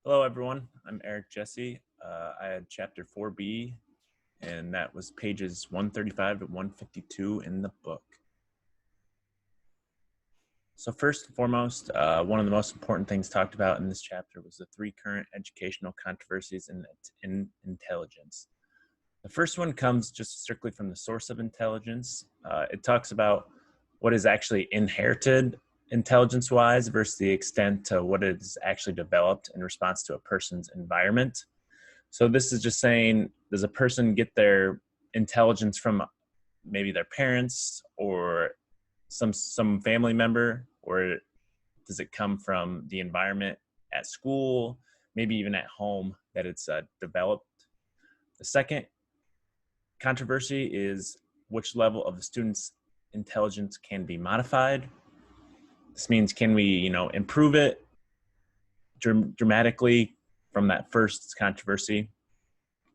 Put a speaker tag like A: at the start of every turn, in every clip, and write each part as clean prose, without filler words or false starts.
A: Hello, everyone. I'm Eric Jesse. I had chapter 4B, and that was pages 135 to 152 in the book. So first and foremost, one of the most important things talked about in this chapter was the three current educational controversies in intelligence. The first one comes just strictly from the source of intelligence. It talks about what is actually inherited intelligence-wise versus the extent to what is actually developed in response to a person's environment. So this is just saying, does a person get their intelligence from maybe their parents or some family member, or does it come from the environment at school, maybe even at home that it's developed? The second controversy is which level of a student's intelligence can be modified. This means, can we, improve it dramatically from that first controversy?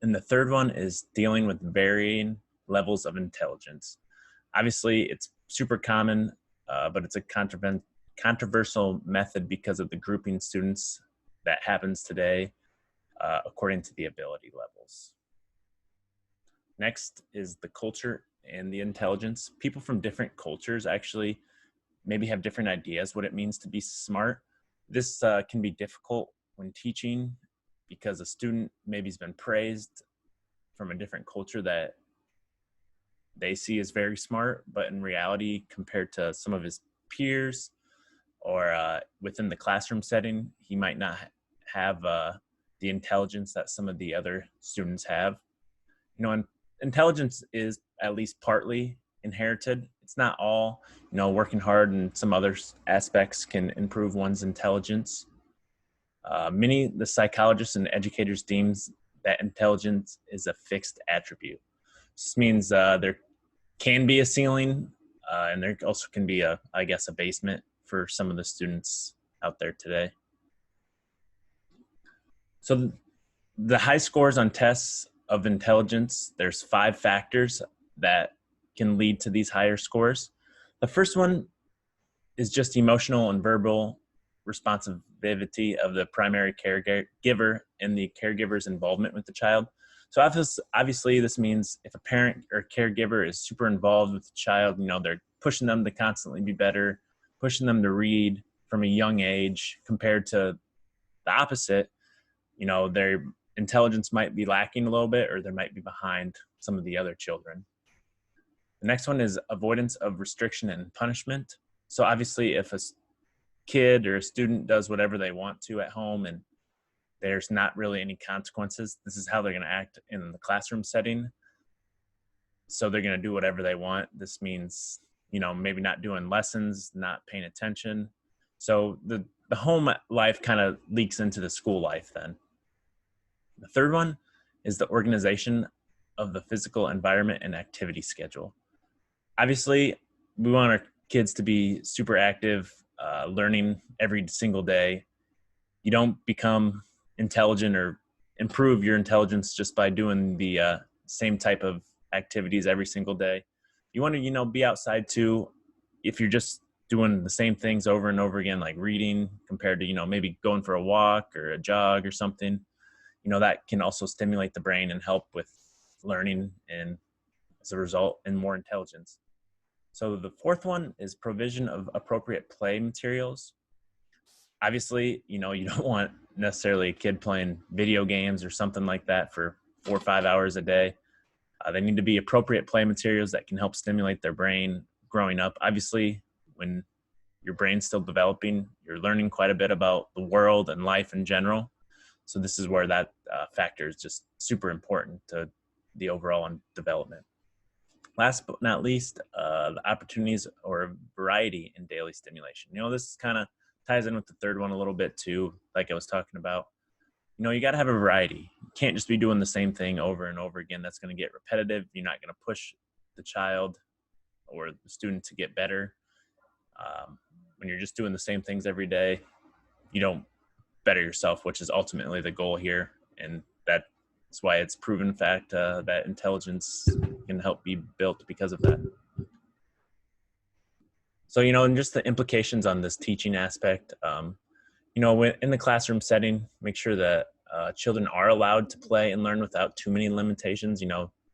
A: And the third one is dealing with varying levels of intelligence. Obviously, it's super common, but it's a controversial method because of the grouping students that happens today according to the ability levels. Next is the culture and the intelligence. People from different cultures actually maybe have different ideas what it means to be smart. This can be difficult when teaching because a student maybe has been praised from a different culture that they see as very smart, but in reality, compared to some of his peers or within the classroom setting, he might not have the intelligence that some of the other students have. And intelligence is at least partly inherited. It's not all. Working hard and some other aspects can improve one's intelligence. Many the psychologists and educators deems that intelligence is a fixed attribute. This means there can be a ceiling, and there also can be a basement for some of the students out there today. So the high scores on tests of intelligence, there's 5 factors that can lead to these higher scores. The first one is just emotional and verbal responsivity of the primary caregiver and the caregiver's involvement with the child. So obviously this means if a parent or caregiver is super involved with the child, they're pushing them to constantly be better, pushing them to read from a young age, compared to the opposite, their intelligence might be lacking a little bit, or they might be behind some of the other children. The next one is avoidance of restriction and punishment. So obviously if a kid or a student does whatever they want to at home and there's not really any consequences, this is how they're going to act in the classroom setting. So they're going to do whatever they want. This means, maybe not doing lessons, not paying attention. So the home life kind of leaks into the school life then. The third one is the organization of the physical environment and activity schedule. Obviously, we want our kids to be super active, learning every single day. You don't become intelligent or improve your intelligence just by doing the same type of activities every single day. You want to, be outside too. If you're just doing the same things over and over again, like reading, compared to, maybe going for a walk or a jog or something, that can also stimulate the brain and help with learning, and as a result, in more intelligence. So the fourth one is provision of appropriate play materials. Obviously, you don't want necessarily a kid playing video games or something like that for 4 or 5 hours a day. They need to be appropriate play materials that can help stimulate their brain growing up. Obviously, when your brain's still developing, you're learning quite a bit about the world and life in general. So this is where that factor is just super important to the overall development. Last but not least, the opportunities or variety in daily stimulation. This kind of ties in with the third one a little bit too, like I was talking about. You got to have a variety. You can't just be doing the same thing over and over again. That's going to get repetitive. You're not going to push the child or the student to get better. When you're just doing the same things every day, you don't better yourself, which is ultimately the goal here. And that's why it's proven fact that intelligence can help be built because of that. So, and just the implications on this teaching aspect, In the classroom setting, make sure that children are allowed to play and learn without too many limitations.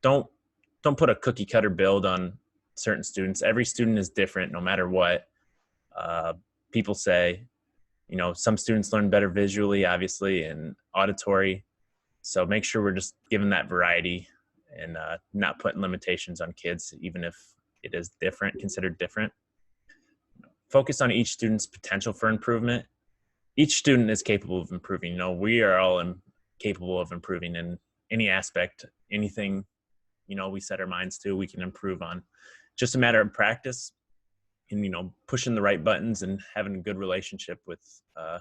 A: Don't put a cookie cutter build on certain students. Every student is different, no matter what. Uh, People say, some students learn better visually, obviously, and auditory. So make sure we're just giving that variety and not putting limitations on kids, even if it is considered different. Focus on each student's potential for improvement. Each student is capable of improving. We are all capable of improving in any aspect, anything, we set our minds to, we can improve on. Just a matter of practice and, pushing the right buttons and having a good relationship with the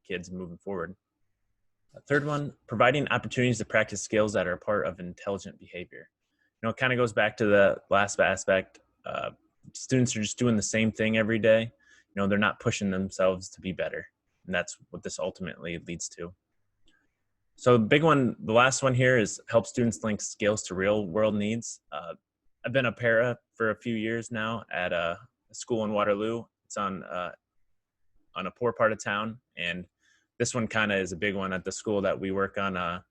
A: kids moving forward. Third one, providing opportunities to practice skills that are part of intelligent behavior. It kind of goes back to the last aspect. Students are just doing the same thing every day. They're not pushing themselves to be better. And that's what this ultimately leads to. So the big one, the last one here is help students link skills to real world needs. I've been a para for a few years now at a school in Waterloo. It's on a poor part of town. And this one kind of is a big one at the school that we work on,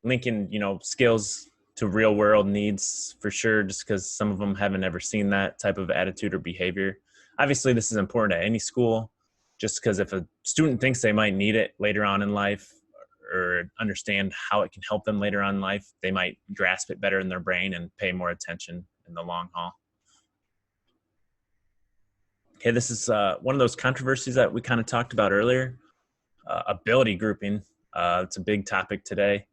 A: linking, skills to real world needs for sure, just because some of them haven't ever seen that type of attitude or behavior. Obviously, this is important at any school, just because if a student thinks they might need it later on in life or understand how it can help them later on in life, they might grasp it better in their brain and pay more attention in the long haul. Okay, this is one of those controversies that we kind of talked about earlier. Ability grouping. It's a big topic today.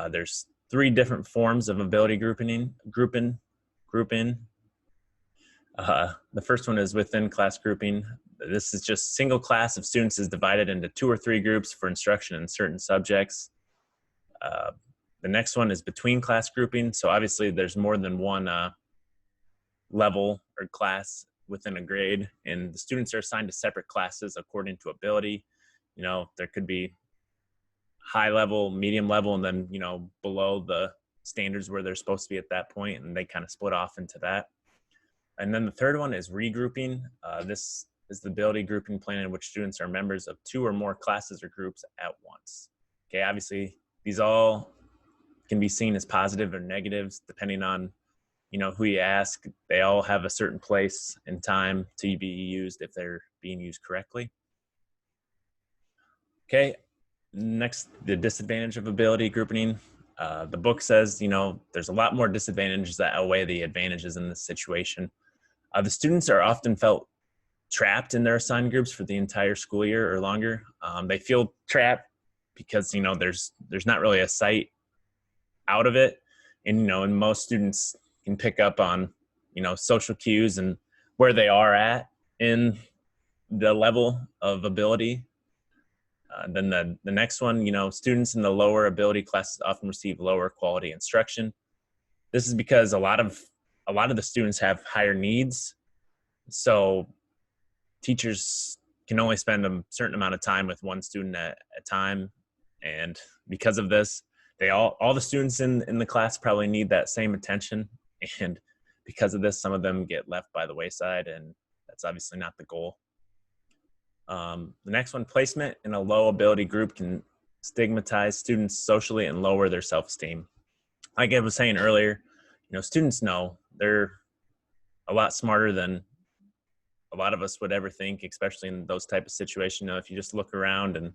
A: There's 3 different forms of ability grouping. The first one is within class grouping. This is just single class of students is divided into 2 or 3 groups for instruction in certain subjects. The next one is between class grouping. So obviously there's more than one level or class within a grade, and the students are assigned to separate classes according to ability. There could be high level, medium level, and then, below the standards where they're supposed to be at that point, and they kind of split off into that. And then the third one is regrouping. This is the ability grouping plan in which students are members of 2 or more classes or groups at once. Okay, obviously these all can be seen as positive or negatives depending on, who you ask. They all have a certain place and time to be used if they're being used correctly. Okay, next, the disadvantage of ability grouping. The book says, there's a lot more disadvantages that outweigh the advantages in this situation. The students are often felt trapped in their assigned groups for the entire school year or longer. They feel trapped because, there's not really a sight out of it. And most students can pick up on, social cues and where they are at in the level of ability. Then the next one, students in the lower ability classes often receive lower quality instruction. This is because a lot of the students have higher needs. So teachers can only spend a certain amount of time with one student at a time. And because of this, all the students in the class probably need that same attention. And because of this, some of them get left by the wayside, and that's obviously not the goal. The next one, placement in a low ability group can stigmatize students socially and lower their self-esteem. Like I was saying earlier, students know they're a lot smarter than a lot of us would ever think, especially in those type of situations. If you just look around and,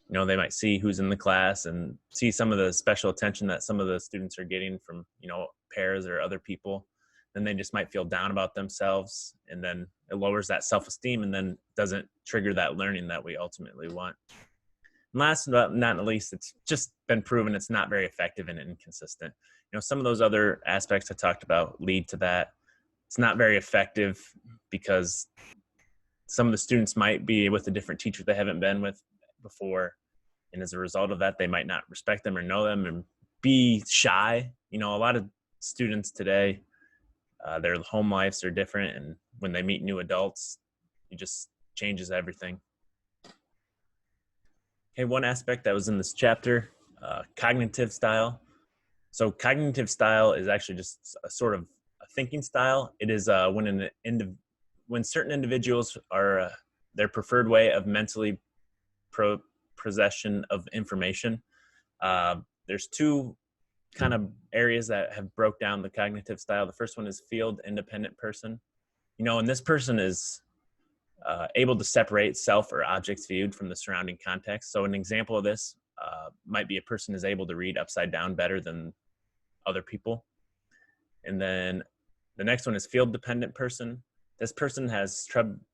A: they might see who's in the class and see some of the special attention that some of the students are getting from, pairs or other people, then they just might feel down about themselves, and then it lowers that self-esteem and then doesn't trigger that learning that we ultimately want. And last but not least, it's just been proven it's not very effective and inconsistent. Some of those other aspects I talked about lead to that. It's not very effective because some of the students might be with a different teacher they haven't been with before, and as a result of that, they might not respect them or know them and be shy. A lot of students today, their home lives are different, and when they meet new adults, it just changes everything. Okay, one aspect that was in this chapter, cognitive style. So cognitive style is actually just a sort of a thinking style. It is when certain individuals are their preferred way of mentally possession of information. There's two kind of areas that have broke down the cognitive style. The first one is field independent person. And this person is able to separate self or objects viewed from the surrounding context. So an example of this might be a person is able to read upside down better than other people. And then the next one is field dependent person. This person has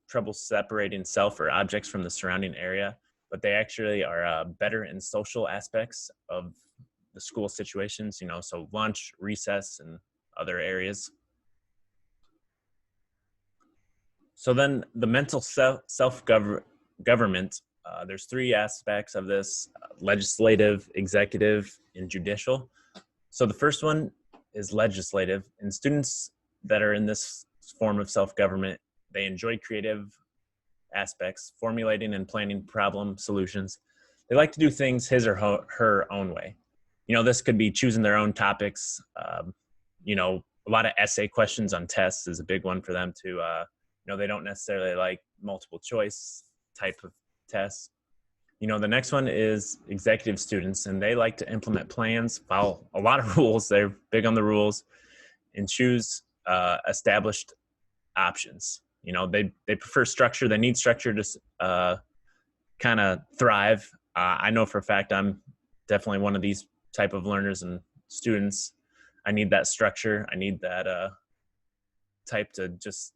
A: trouble separating self or objects from the surrounding area, but they actually are better in social aspects of the school situations, so lunch, recess, and other areas. So then the mental self-government, there's three aspects of this: legislative, executive, and judicial. So the first one is legislative, and students that are in this form of self-government, they enjoy creative aspects, formulating and planning problem solutions. They like to do things his or her own way. This could be choosing their own topics. A lot of essay questions on tests is a big one for them to, they don't necessarily like multiple choice type of tests. The next one is executive students, and they like to implement plans, follow a lot of rules. They're big on the rules, and choose established options. They prefer structure. They need structure to kind of thrive. I know for a fact I'm definitely one of these type of learners and students. I need that structure. I need that type to just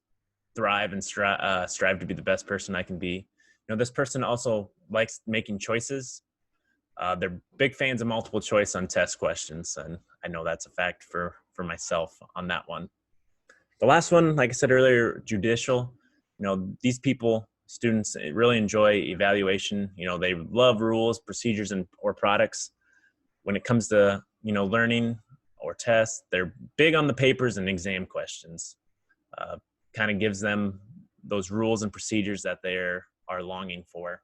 A: thrive and strive to be the best person I can be. This person also likes making choices. They're big fans of multiple choice on test questions, and I know that's a fact for myself on that one. The last one, like I said earlier, judicial. These people, students, really enjoy evaluation. They love rules, procedures, or products. When it comes to, learning or tests, they're big on the papers and exam questions. Kind of gives them those rules and procedures that they are longing for.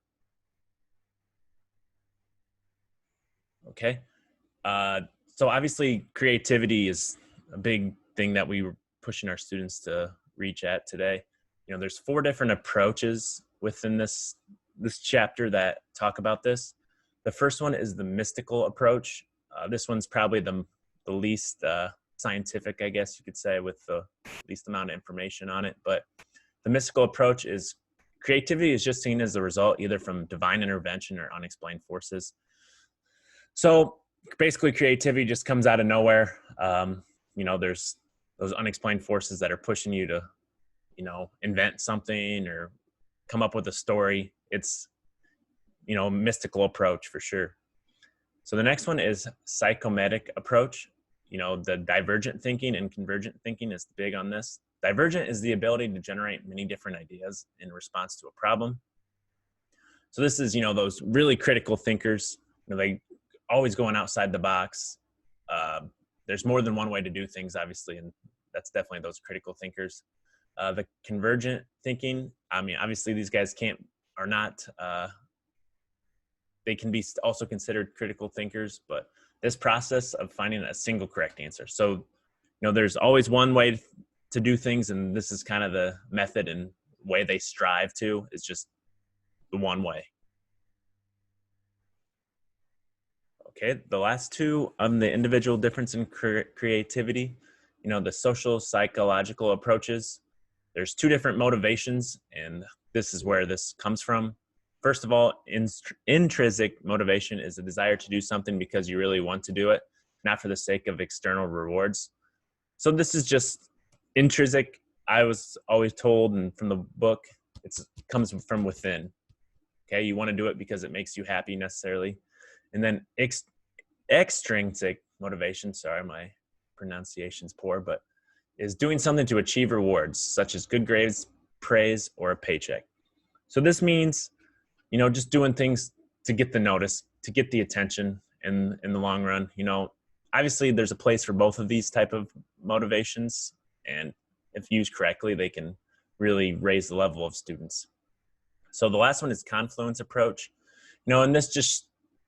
A: Okay. So obviously creativity is a big thing that we were pushing our students to reach at today. There's 4 different approaches within this chapter that talk about this. The first one is the mystical approach. This one's probably the least scientific, I guess you could say, with the least amount of information on it. But the mystical approach is creativity is just seen as the result either from divine intervention or unexplained forces. So basically creativity just comes out of nowhere. There's those unexplained forces that are pushing you to, invent something or come up with a story. It's, mystical approach for sure. So the next one is psychometric approach. The divergent thinking and convergent thinking is big on this. Divergent is the ability to generate many different ideas in response to a problem. So this is, those really critical thinkers. They always going outside the box. There's more than one way to do things, obviously, and that's definitely those critical thinkers. The convergent thinking, obviously these guys are not, they can be also considered critical thinkers, but this process of finding a single correct answer. So, there's always one way to do things, and this is kind of the method and way they strive to, is just the one way. Okay, the last two on the individual difference in creativity, the social psychological approaches. There's 2 different motivations, and this is where this comes from. First of all, intrinsic motivation is a desire to do something because you really want to do it, not for the sake of external rewards. So this is just intrinsic. I was always told, and from the book, it comes from within. Okay, you want to do it because it makes you happy necessarily. And then extrinsic motivation, sorry, my pronunciation's poor, but is doing something to achieve rewards, such as good grades, praise, or a paycheck. So this means, just doing things to get the notice, to get the attention in the long run. Obviously there's a place for both of these type of motivations, and if used correctly, they can really raise the level of students. So the last one is confluence approach. And this just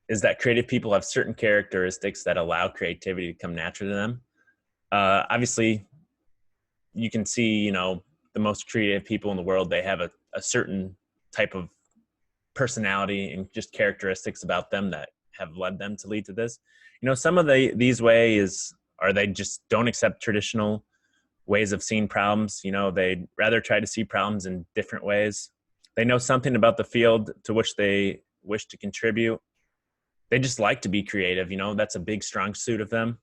A: is that creative people have certain characteristics that allow creativity to come naturally to them. Obviously, you can see, the most creative people in the world, they have a certain type of personality and just characteristics about them that have led them to lead to this. Some of these ways are they just don't accept traditional ways of seeing problems. They'd rather try to see problems in different ways. They know something about the field to which they wish to contribute. They just like to be creative. That's a big strong suit of them.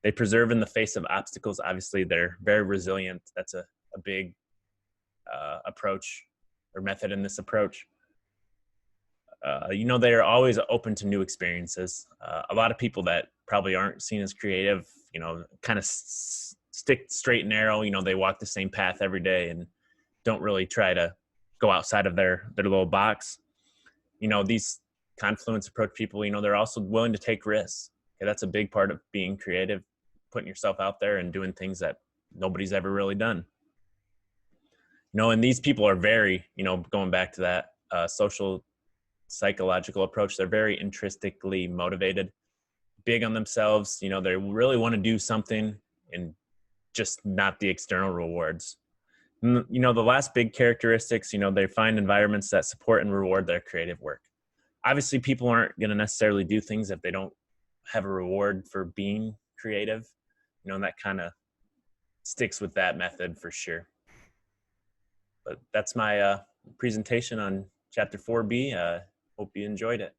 A: They persevere in the face of obstacles. Obviously, they're very resilient. That's a big approach or method in this approach. They are always open to new experiences. A lot of people that probably aren't seen as creative, kind of stick straight and narrow. They walk the same path every day and don't really try to go outside of their little box. These confluence approach people, they're also willing to take risks. Okay, that's a big part of being creative, putting yourself out there and doing things that nobody's ever really done. And these people are very, going back to that social psychological approach, they're very intrinsically motivated, big on themselves. They really want to do something and just not the external rewards. And, the last big characteristics, they find environments that support and reward their creative work. Obviously, people aren't going to necessarily do things if they don't have a reward for being creative. And that kind of sticks with that method for sure. But that's my presentation on Chapter 4B. Hope you enjoyed it.